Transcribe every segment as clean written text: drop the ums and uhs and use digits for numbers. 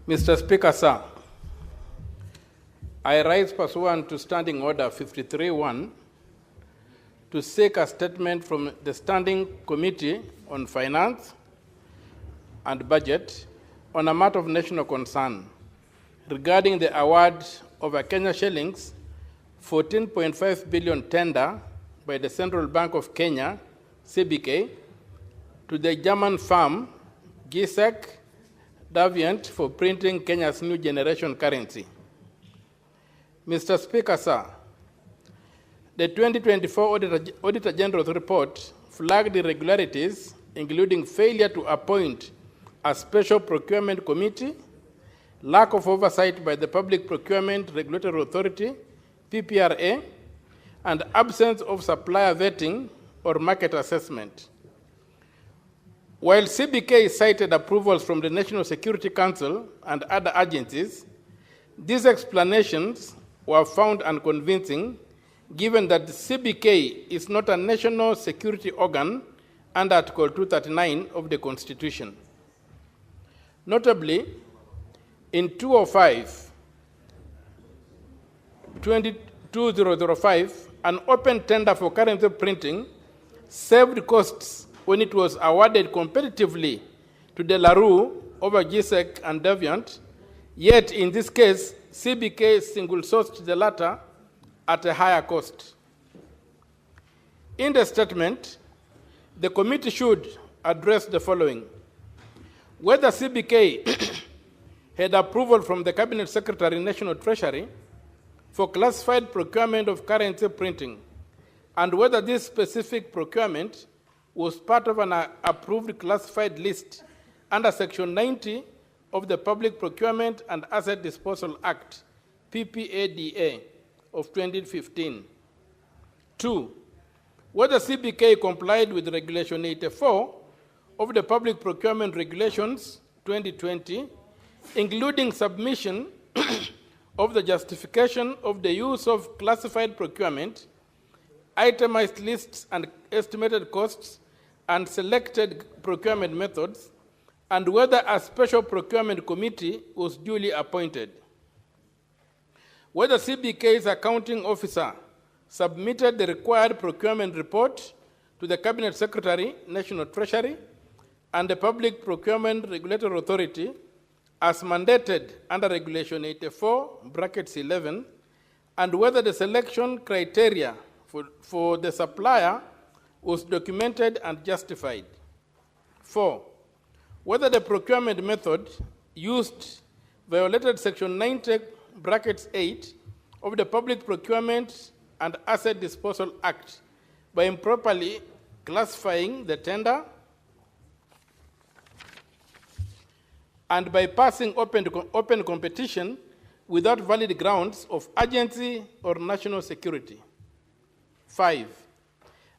Mr. Speaker, sir, I rise pursuant to Standing Order 53-1 to seek a statement from the Standing Committee on Finance and Budget on a matter of national concern regarding the award of a Kenya shillings 14.5 billion tender by the Central Bank of Kenya, CBK, to the German firm USA Kenyans for printing Kenya's new generation currency. Mr. Speaker, sir, the 2024 Auditor General's report flagged irregularities, including failure to appoint a special procurement committee, lack of oversight by the Public Procurement Regulatory Authority, PPRA, and absence of supplier vetting or market assessment. While CBK cited approvals from the National Security Council and other agencies, these explanations were found unconvincing, given that the CBK is not a national security organ under Article 239 of the Constitution. Notably, in 2005, an open tender for currency printing saved costs when it was awarded competitively to De La Rue over GSEC and Deviant, yet in this case, CBK single-sourced the latter at a higher cost. In the statement, the committee should address the following: whether CBK had approval from the Cabinet Secretary, National Treasury, for classified procurement of currency printing, and whether this specific procurement was part of an approved classified list under Section 90 of the Public Procurement and Asset Disposal Act, PPADA, of 2015. 2, whether CBK complied with Regulation 84 of the Public Procurement Regulations 2020, including submission of the justification of the use of classified procurement, itemized lists and estimated costs, and selected procurement methods, and whether a special procurement committee was duly appointed. Whether CBK's accounting officer submitted the required procurement report to the Cabinet Secretary, National Treasury, and the Public Procurement Regulatory Authority as mandated under Regulation 84(11), and whether the selection criteria for the supplier was documented and justified. 4, whether the procurement method used violated Section 90(8) of the Public Procurement and Asset Disposal Act by improperly classifying the tender and by passing open competition without valid grounds of urgency or national security. 5,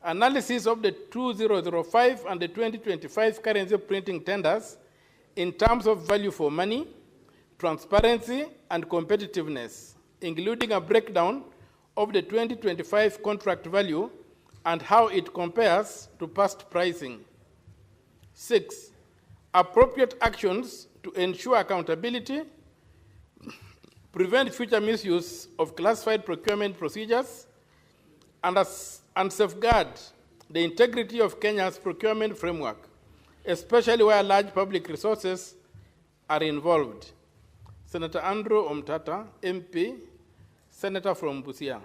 analysis of the 2005 and the 2025 currency printing tenders in terms of value for money, transparency, and competitiveness, including a breakdown of the 2025 contract value and how it compares to past pricing. 6, appropriate actions to ensure accountability, prevent future misuse of classified procurement procedures, and safeguard the integrity of Kenya's procurement framework, especially where large public resources are involved. Senator Andrew Omtatah, MP, Senator from Busia.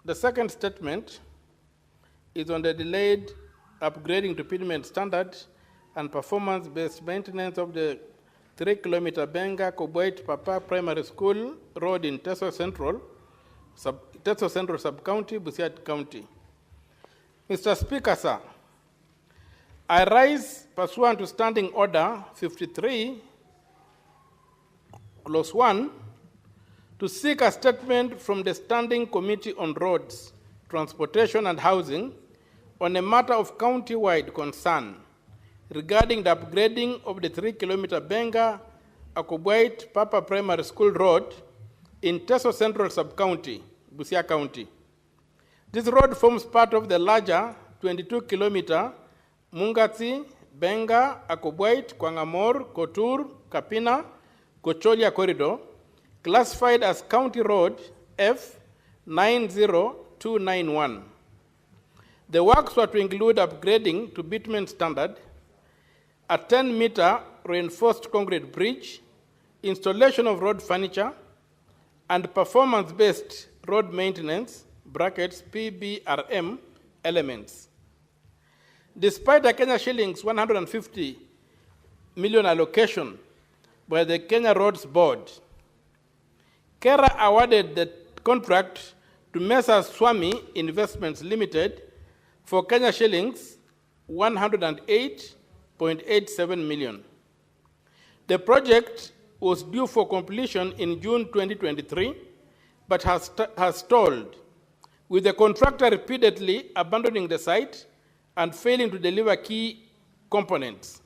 The second statement is on the delayed upgrading to pavement standard and performance-based maintenance of the 3-kilometer Benga Koboit Papa Primary School Road in Teso Central Sub-County, Busia County. Mr. Speaker, sir, I rise pursuant to Standing Order 53, Clause 1, to seek a statement from the Standing Committee on Roads, Transportation and Housing on a matter of county-wide concern regarding the upgrading of the 3-kilometer Benga Akobwait Papa Primary School Road in Teso Central Sub-County, Busia County. This road forms part of the larger 22-kilometer Mungatsi Benga, Akobwait, Kwangamor, Kotur, Kapina, Kocholia Corridor, classified as County Road F90291. The works were to include upgrading to bitumen standard, a 10-meter reinforced concrete bridge, installation of road furniture, and performance-based road maintenance brackets (PBRM) elements. Despite a Kenya shillings 150 million allocation by the Kenya Roads Board, KERA awarded the contract to Messrs. Swami Investments Limited for Kenya shillings 108.87 million. The project was due for completion in June 2023, but has stalled, with the contractor repeatedly abandoning the site and failing to deliver key components.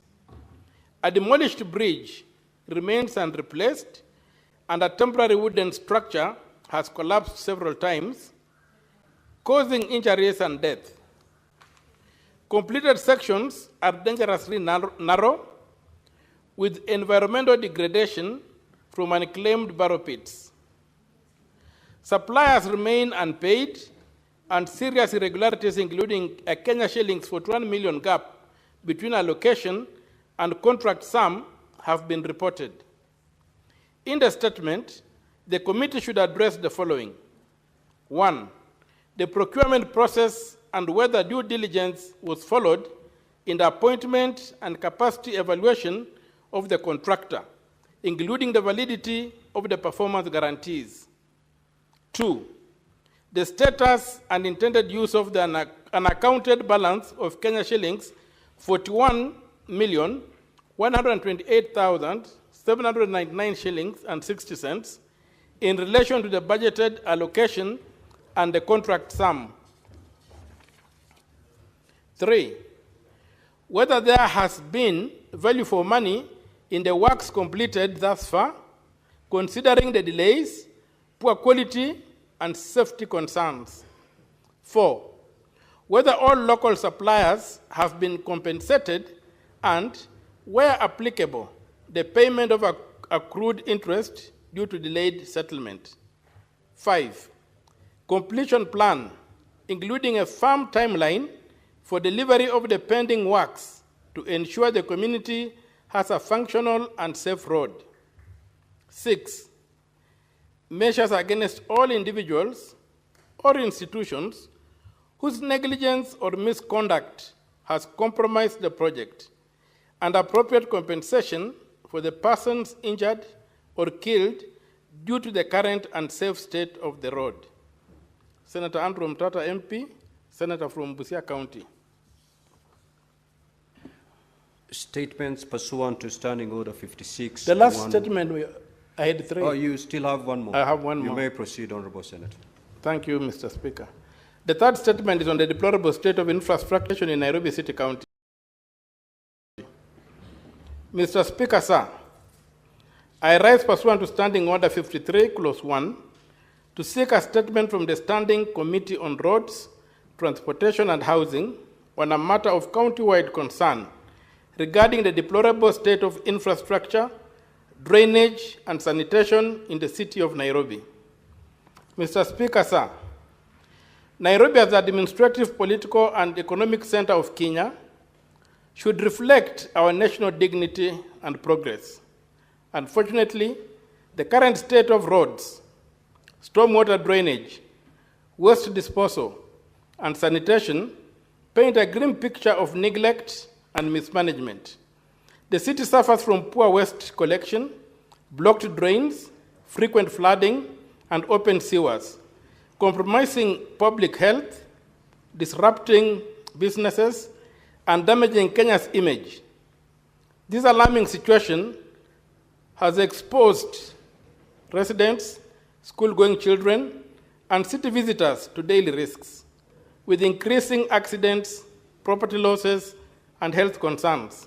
A demolished bridge remains unreplaced, and a temporary wooden structure has collapsed several times, causing injuries and death. Completed sections are dangerously narrow, with environmental degradation from unclaimed borrow pits. Suppliers remain unpaid, and serious irregularities, including a Kenya shillings 41 million gap between allocation and contract sum, have been reported. In the statement, the committee should address the following. 1, the procurement process and whether due diligence was followed in the appointment and capacity evaluation of the contractor, including the validity of the performance guarantees. 2, the status and intended use of the unaccounted balance of Kenya shillings 41,128,799 shillings and 60 cents in relation to the budgeted allocation and the contract sum. 3, whether there has been value for money in the works completed thus far, considering the delays, poor quality, and safety concerns. 4, whether all local suppliers have been compensated and, where applicable, the payment of accrued interest due to delayed settlement. 5, completion plan, including a firm timeline for delivery of the pending works to ensure the community has a functional and safe road. 6, measures against all individuals or institutions whose negligence or misconduct has compromised the project, and appropriate compensation for the persons injured or killed due to the current unsafe state of the road. Senator Andrew Omtatah, MP, Senator from Busia County. Statements pursuant to Standing Order 56. The last statement, I had 3. Oh, you still have one more? I have one more. You may proceed, Honorable Senator. Thank you, Mr. Speaker. The third statement is on the deplorable state of infrastructure in Nairobi City County. Mr. Speaker, sir, I rise pursuant to Standing Order 53, Clause 1, to seek a statement from the Standing Committee on Roads, Transportation and Housing on a matter of county-wide concern regarding the deplorable state of infrastructure, drainage, and sanitation in the city of Nairobi. Mr. Speaker, sir, Nairobi as the administrative, political, and economic center of Kenya should reflect our national dignity and progress. Unfortunately, the current state of roads, stormwater drainage, waste disposal, and sanitation paint a grim picture of neglect and mismanagement. The city suffers from poor waste collection, blocked drains, frequent flooding, and open sewers, compromising public health, disrupting businesses, and damaging Kenya's image. This alarming situation has exposed residents, school-going children, and city visitors to daily risks, with increasing accidents, property losses, and health concerns.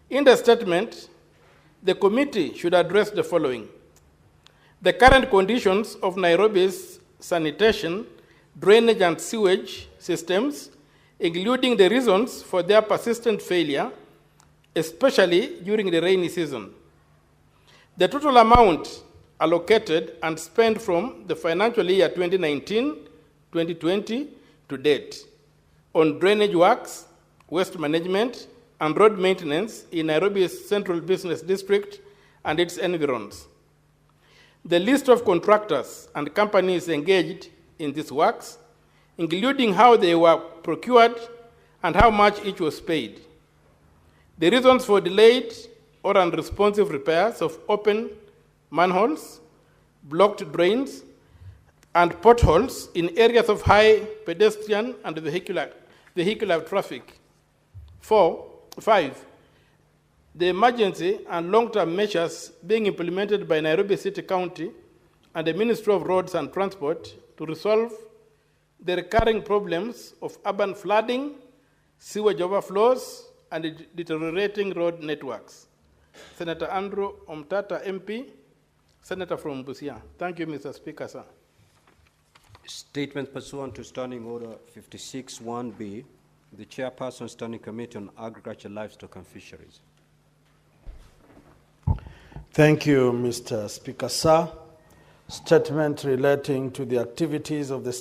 In the statement, the committee should address the following. The current conditions of Nairobi's sanitation, drainage, and sewage systems, including the reasons for their persistent failure, especially during the rainy season. The total amount allocated and spent from the financial year 2019-2020 to date on drainage works, waste management, and road maintenance in Nairobi's Central Business District and its environs. The list of contractors and companies engaged in these works, including how they were procured and how much each was paid. The reasons for delayed or unresponsive repairs of open manholes, blocked drains, and potholes in areas of high pedestrian and vehicular traffic. 5, the emergency and long-term measures being implemented by Nairobi City County and the Ministry of Roads and Transport to resolve the recurring problems of urban flooding, sewage overflows, and deteriorating road networks. Senator Andrew Omtatah, MP, Senator from Busia. Thank you, Mr. Speaker, sir. Statement pursuant to Standing Order 56-1B, the Chairperson Standing Committee on Agriculture, Livestock and Fisheries. Thank you, Mr. Speaker, sir. Statement relating to the activities of the